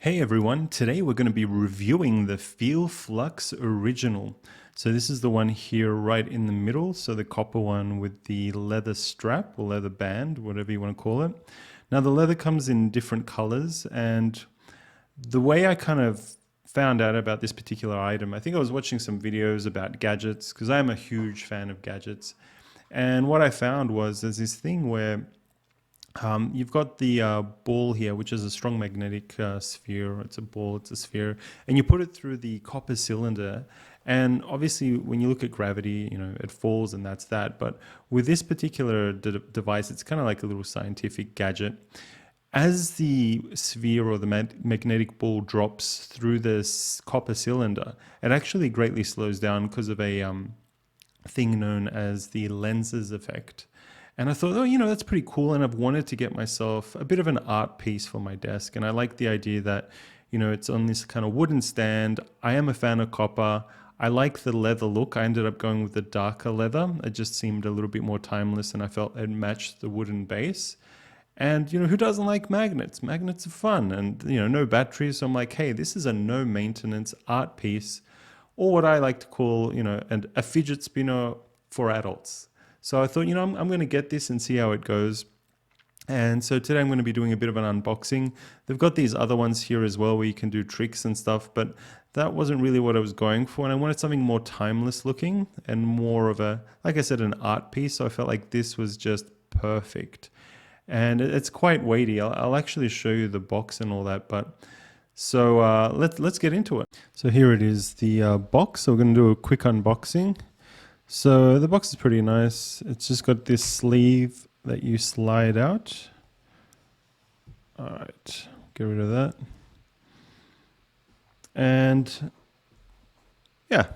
Hey everyone, today we're going to be reviewing the Feelflux original. So this is the one here right in the middle, so the copper one with the leather strap or leather band, whatever you want to call it. Now the leather comes in different colors, and the way I kind of found out about this particular item, I think I was watching some videos about gadgets because I am a huge fan of gadgets. And what I found was there's this thing where you've got the ball here, which is a strong magnetic sphere. It's a ball, it's a sphere, and you put it through the copper cylinder. And obviously, when you look at gravity, it falls, and that's that. But with this particular device, it's kind of like a little scientific gadget. As the sphere or the magnetic ball drops through this copper cylinder, it actually greatly slows down because of a thing known as the lenses effect. And I thought, oh, that's pretty cool. And I've wanted to get myself a bit of an art piece for my desk. And I like the idea that, it's on this kind of wooden stand. I am a fan of copper. I like the leather look. I ended up going with the darker leather. It just seemed a little bit more timeless, and I felt it matched the wooden base. And, who doesn't like magnets? Magnets are fun and, no batteries. So I'm like, hey, this is a no maintenance art piece, or what I like to call, a fidget spinner for adults. So I thought, I'm going to get this and see how it goes. And so today I'm going to be doing a bit of an unboxing. They've got these other ones here as well where you can do tricks and stuff, but that wasn't really what I was going for. And I wanted something more timeless looking and more of a, like I said, an art piece. So I felt like this was just perfect. And it's quite weighty. I'll actually show you the box and all that, but so let's get into it. So here it is, the box. So we're going to do a quick unboxing. So the box is pretty nice. It's just got this sleeve that you slide out. All right, get rid of that. And yeah,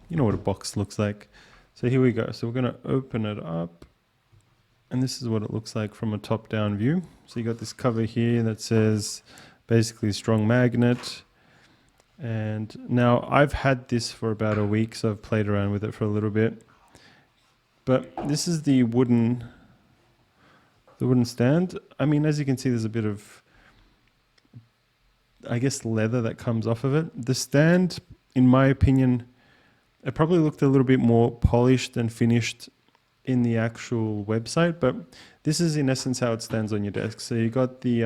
you know what a box looks like. So here we go. So we're going to open it up. And this is what it looks like from a top-down view. So you got this cover here that says basically strong magnet. And now I've had this for about a week, so I've played around with it for a little bit. But this is the wooden stand. I mean, as you can see, there's a bit of, I guess, leather that comes off of it. The stand, in my opinion, it probably looked a little bit more polished and finished in the actual website, but this is in essence how it stands on your desk. So you got the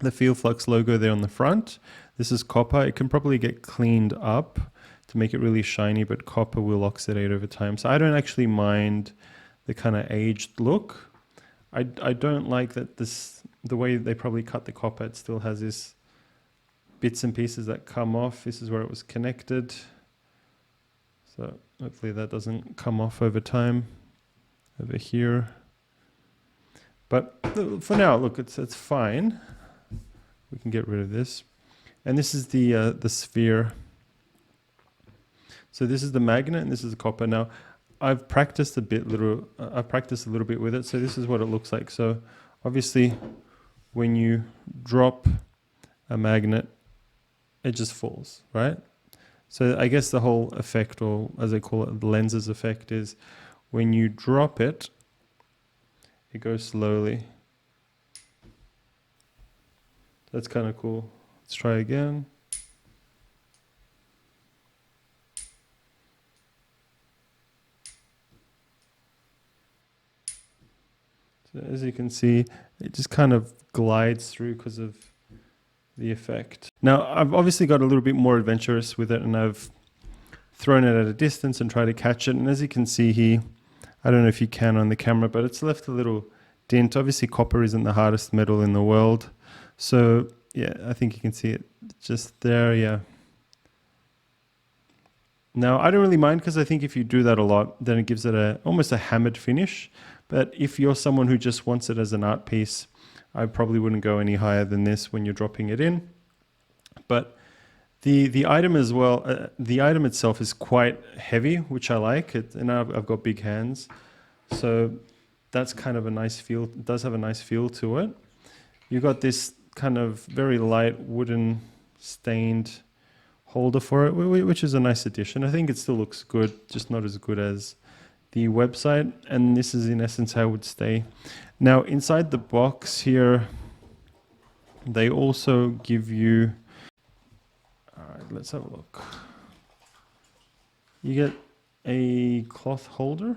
Feelflux logo there on the front. This is copper. It can probably get cleaned up to make it really shiny, but copper will oxidate over time. So I don't actually mind the kind of aged look. I don't like that the way they probably cut the copper, it still has this bits and pieces that come off. This is where it was connected. So hopefully that doesn't come off over time over here. But for now, look, it's fine. We can get rid of this. And this is the sphere. So this is the magnet and this is the copper. Now, I've practiced a little bit with it. So this is what it looks like. So obviously, when you drop a magnet, it just falls, right? So I guess the whole effect, or as they call it, the lenses effect, is when you drop it, it goes slowly. That's kind of cool. Let's try again. So as you can see, it just kind of glides through because of the effect. Now, I've obviously got a little bit more adventurous with it, and I've thrown it at a distance and tried to catch it. And as you can see here, I don't know if you can on the camera, but it's left a little dent. Obviously, copper isn't the hardest metal in the world. So yeah, I think you can see it just there, yeah. Now, I don't really mind because I think if you do that a lot, then it gives it almost a hammered finish. But if you're someone who just wants it as an art piece, I probably wouldn't go any higher than this when you're dropping it in. But the item as well, the item itself is quite heavy, which I like. And I've got big hands. So that's kind of a nice feel. It does have a nice feel to it. You've got this kind of very light wooden stained holder for it, which is a nice addition. I think it still looks good, just not as good as the website. And this is in essence how it would stay. Now inside the box here, They also give you, all right, let's have a look. You get a cloth holder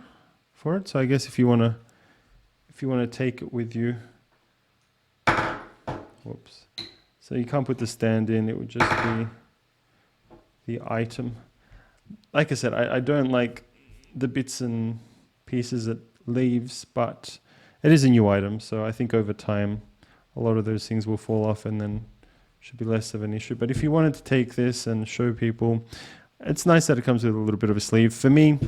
for it. So I guess if you want to take it with you, whoops. So you can't put the stand in, it would just be the item. Like I said, I don't like the bits and pieces it leaves, but it is a new item, so I think over time a lot of those things will fall off and then should be less of an issue. But if you wanted to take this and show people, it's nice that it comes with a little bit of a sleeve. For me,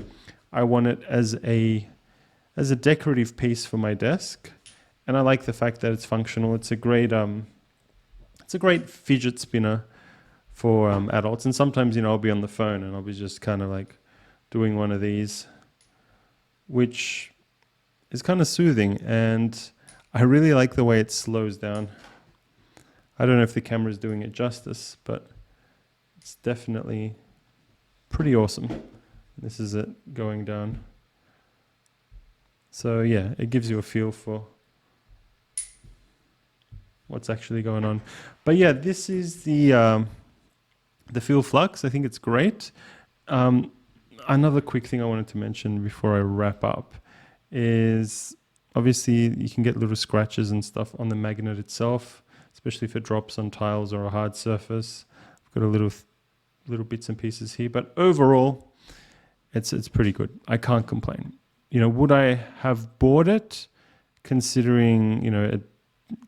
I want it as a decorative piece for my desk, and I like the fact that it's functional. It's a great fidget spinner for adults. And sometimes, you know, I'll be on the phone and I'll be just kind of like doing one of these, which is kind of soothing. And I really like the way it slows down. I don't know if the camera is doing it justice, but it's definitely pretty awesome. This is it going down. So yeah, it gives you a feel for what's actually going on. But yeah, this is the Feelflux. I think it's great. Another quick thing I wanted to mention before I wrap up is obviously you can get little scratches and stuff on the magnet itself, especially if it drops on tiles or a hard surface. I've got a little bits and pieces here, but overall, it's pretty good. I can't complain. You know, would I have bought it, considering, you know, it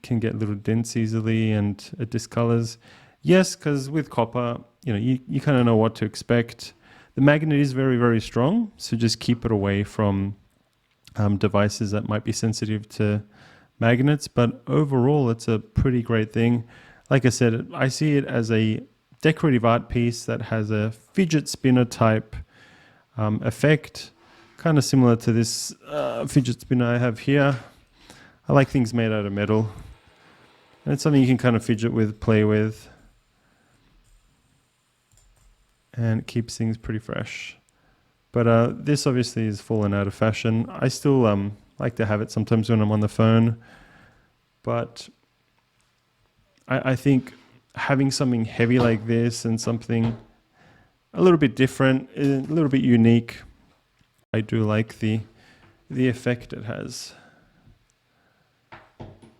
can get little dents easily and it discolors? Yes, because with copper, you know, you kind of know what to expect. The magnet is very, very strong, so just keep it away from devices that might be sensitive to magnets. But overall, it's a pretty great thing. Like I said, I see it as a decorative art piece that has a fidget spinner type effect, kind of similar to this fidget spinner I have here. I like things made out of metal, and it's something you can kind of fidget with, play with, and it keeps things pretty fresh. But this obviously is fallen out of fashion. I still like to have it sometimes when I'm on the phone, but I think having something heavy like this and something a little bit different, a little bit unique, I do like the effect it has.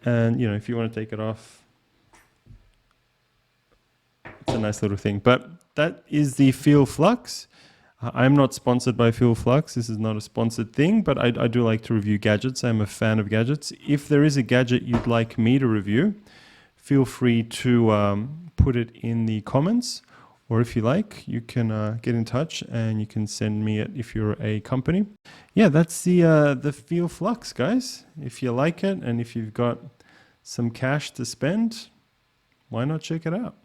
And, you know, if you want to take it off, it's a nice little thing. But that is the Feelflux. I'm not sponsored by Feelflux. This is not a sponsored thing, but I do like to review gadgets. I'm a fan of gadgets. If there is a gadget you'd like me to review, feel free to put it in the comments. Or if you like, you can get in touch and you can send me it if you're a company. Yeah, that's the Feelflux, guys. If you like it and if you've got some cash to spend, why not check it out?